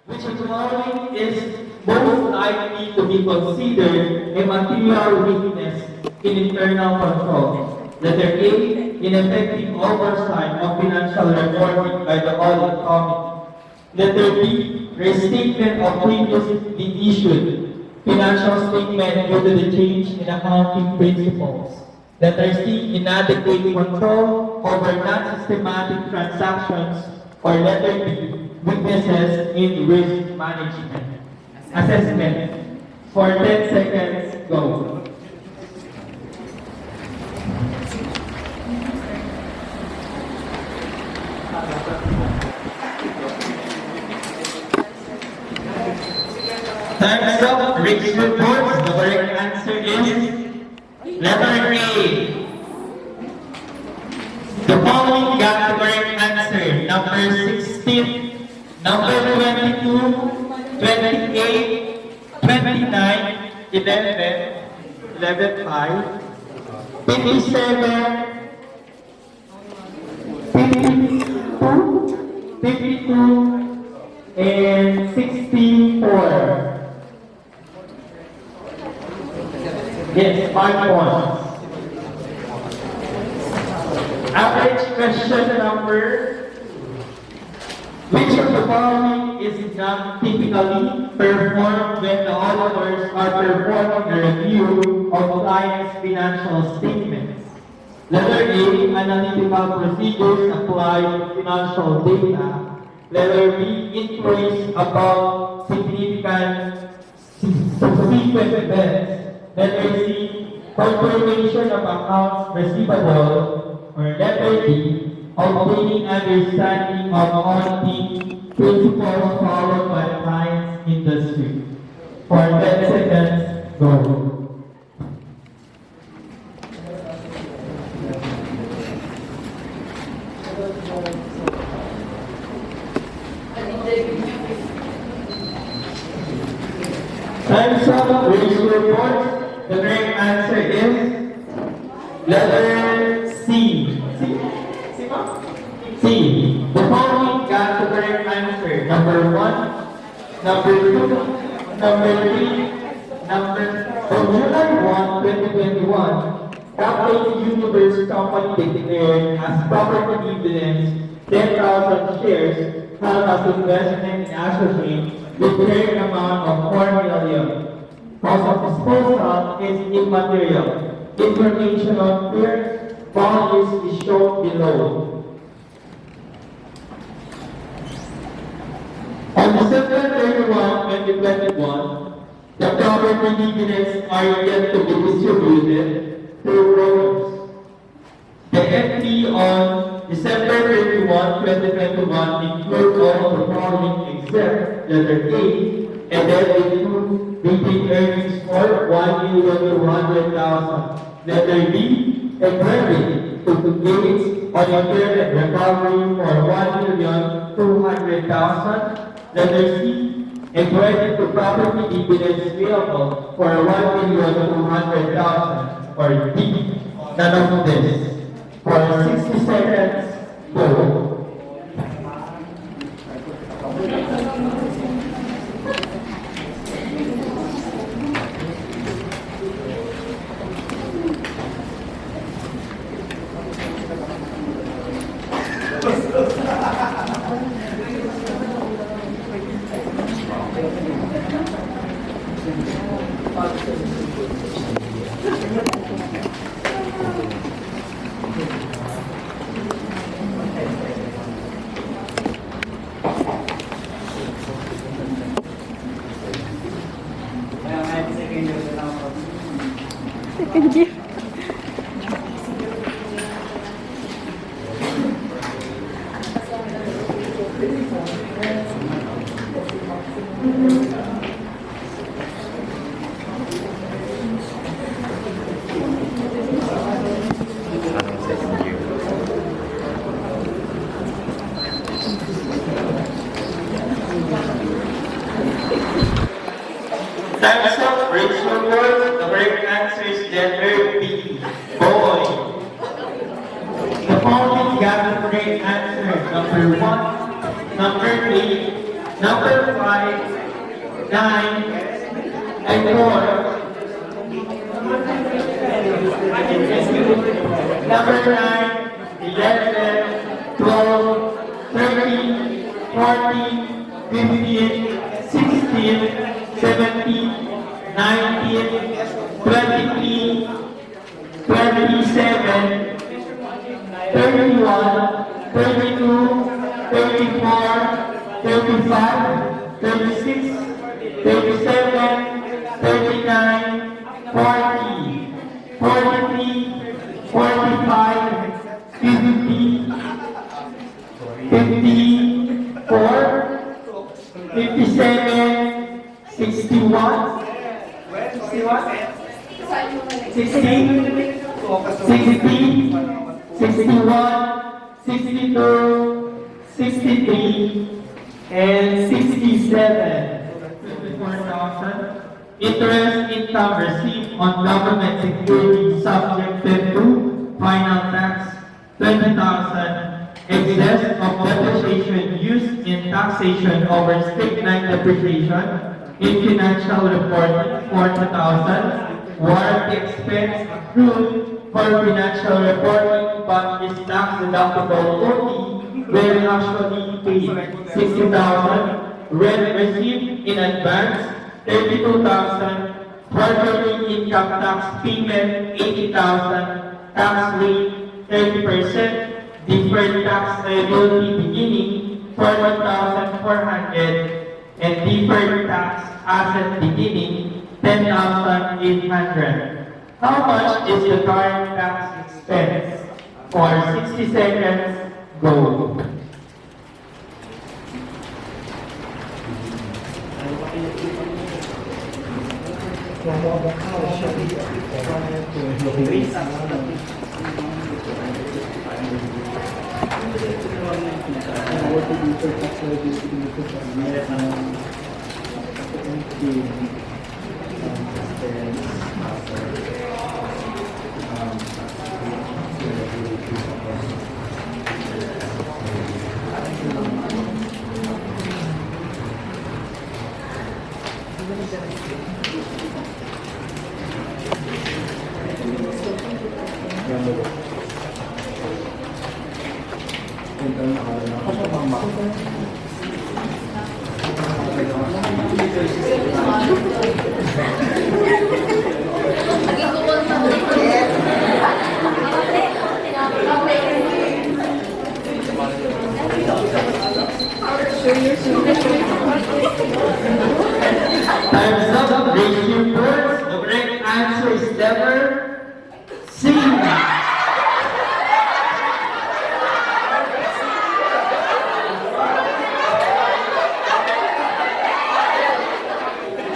which of the following is most likely to be considered a material weakness in internal control? Letter A, ineffective oversight of financial reporting by the audit committee. Letter B, restatement of previously issued financial statement due to the change in accounting principles. Letter C, inadequate control over non-systematic transactions. Or letter B, weaknesses in risk management. Assessment. For 10 seconds, go. Time's up. Rick's reports. The correct answer is letter A. The following got the correct answer. Number 16, number 22, 28, 29, 11, 11, 5, 57, 52, 52, and 64. Yes, 5 points. Average question number. Which of the following is not typically performed when the auditors are performing a review of clients' financial statements? Letter A, analytical procedures applied to financial data. Letter B, inquiries about significant subsequent events. Letter C, confirmation of accounts receivable. Or letter D, obtaining understanding of auditing principles followed by the client's industry. For 10 seconds, go. Time's up. Raise your report. The correct answer is letter C. C. The following got the correct answer. Number 1, number 2, number 3, on July 1, 2021, Capital Universe Company declared as property dividends 10,000 shares held as investment in associates with carrying amount of 4 million. Cost of disposal is immaterial. Information on fair values is shown below. On December 31, 2021, the property dividends are yet to be distributed to owners. The FD on December 31, 2021 includes all of the following except letter A, and then include retained earnings for 1,200,000. Letter B, a credit to gains on impairment recovery for 1,200,000. Letter C, a credit to property dividends payable for 1,200,000. Or D, none of this. For 60 seconds, go. Thank you. Time's up. Raise your voice. The correct answer is letter B. Boy. The following got the correct answer. Number 1, number 8, Number 5, 9, and 4. Number 9, 11, 12, 13, 14, 15, 16, 17, 19, 23, 27, 31, 32, 34, 35, 36, 37, 39, 40, 43, 45, 50, 54, 57, 61, 60, 60, 61, 62, 63, and 67. 54,000. Interest income received on government securities subjected to final tax, 20,000. Excess of depreciation used in taxation over straight-line depreciation in financial reporting, 40,000. Warranty expense accrued for financial reporting but is tax deductible only when actually paid, 60,000. Rent received in advance, 32,000. Quarterly income tax payment, 80,000. Tax rate, 30%. Deferred tax liability beginning, 40,400. And deferred tax asset beginning, 10,800. How much is the current tax expense? For 60 seconds, go. Time's up. Raise your words. The correct answer is letter C.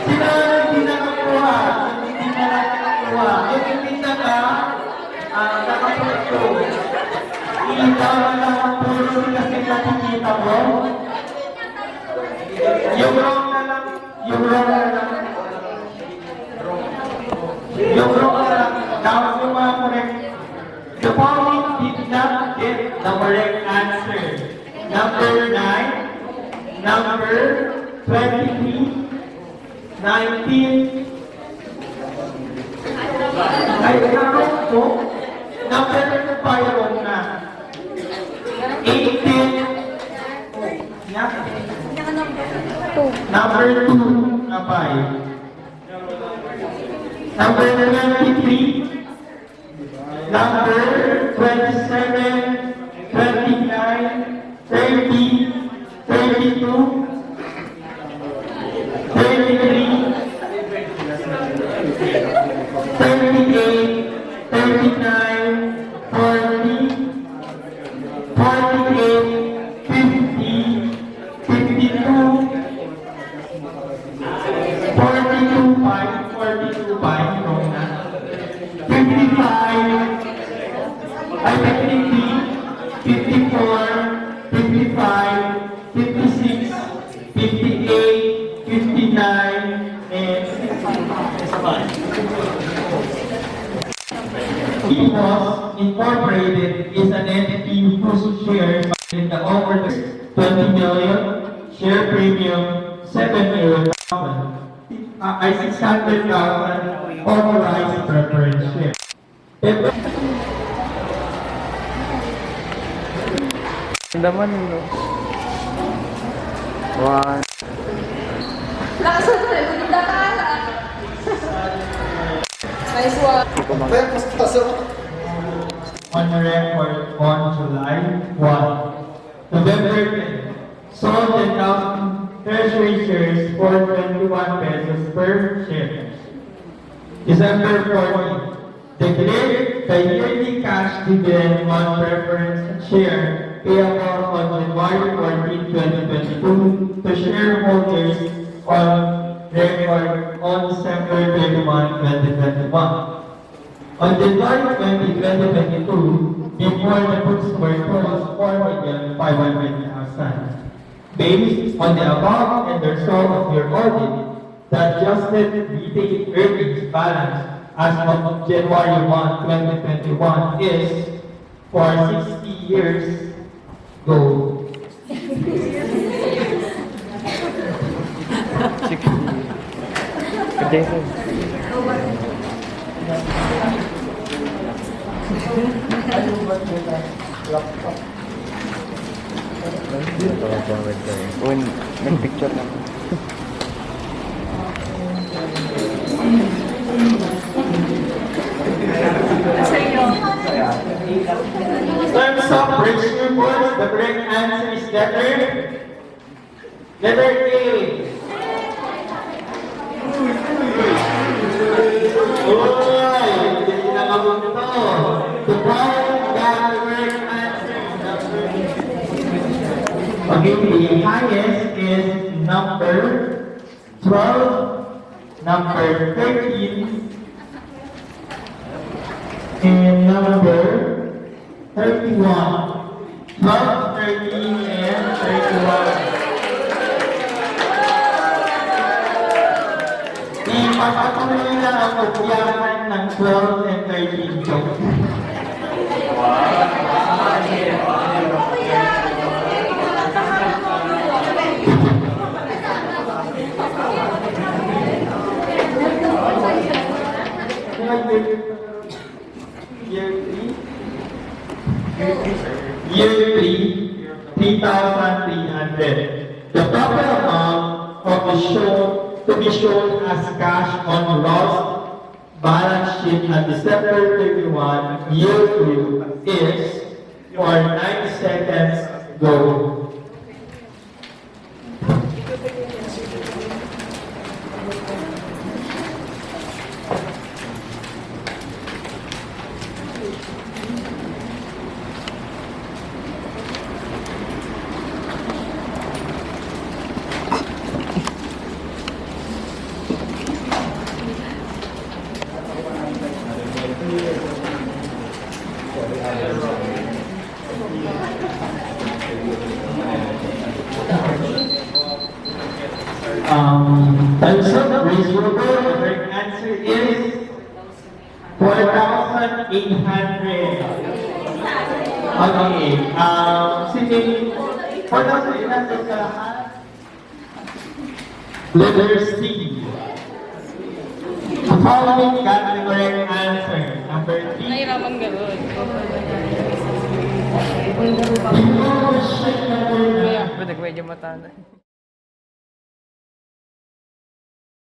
Sino hindi nakakuha? Hindi na nakakuha. Yung hindi nakapunto. Ikaw na lang ang puro kasi nakikita mo. Yung wrong na lang. Yung wrong na lang. Yung wrong na lang. Dapat yung mga correct. The following did not get the correct answer. Number 9, number 23, 19, ay naroon ko, number 5 na, 18, yeah. Number 2 na 5. Number 23, number 27, 29, 30, 32, 33, 38, 39, 40, 48, 50, 52, 42, 5, 42, 5, wrong na. 55, ay technically, 54, 55, 56, 58, 59, and 65. EPOS Incorporated is an entity whose shares in the over 20 million share premium 7,000,000, ay 600,000 authorized preference share. Daman no. One. Lakas mo na, ganda ka. Nice one. On record on July 1. November 10, sold 10,000 treasury shares for 21 pesos per share. December 14, declared the yearly cash dividend on preference share payable on January 14, 2022 to shareholders on record on December 31, 2021. On July 20, 2022, before the books were closed 4,500,000. Based on the above and the result of your audit, the adjusted retained earnings balance as of January 1, 2021 is for 60 years go. Good day. Nag-picture na. Terms of bridge reports, the correct answer is letter A. Hindi nakabot ito. The following got the correct answer. Okay, the highest is number 12, number 13, and number 31. 12, 13, and 31. Ipapatuloy na ang pagyaman ng 12 and 13 joke. Year 3, 3,300. The total amount of the show to be shown as cash on lost balance sheet at December 31, year 2 is for 9 seconds go. Times of reasonable, the correct answer is 4,800. Okay, sige, 4,800 sa lahat. Letter C. The following got the correct answer. Number 3. Nahirapan gano'n. Before the shake number 9. Pwede medyo mata na.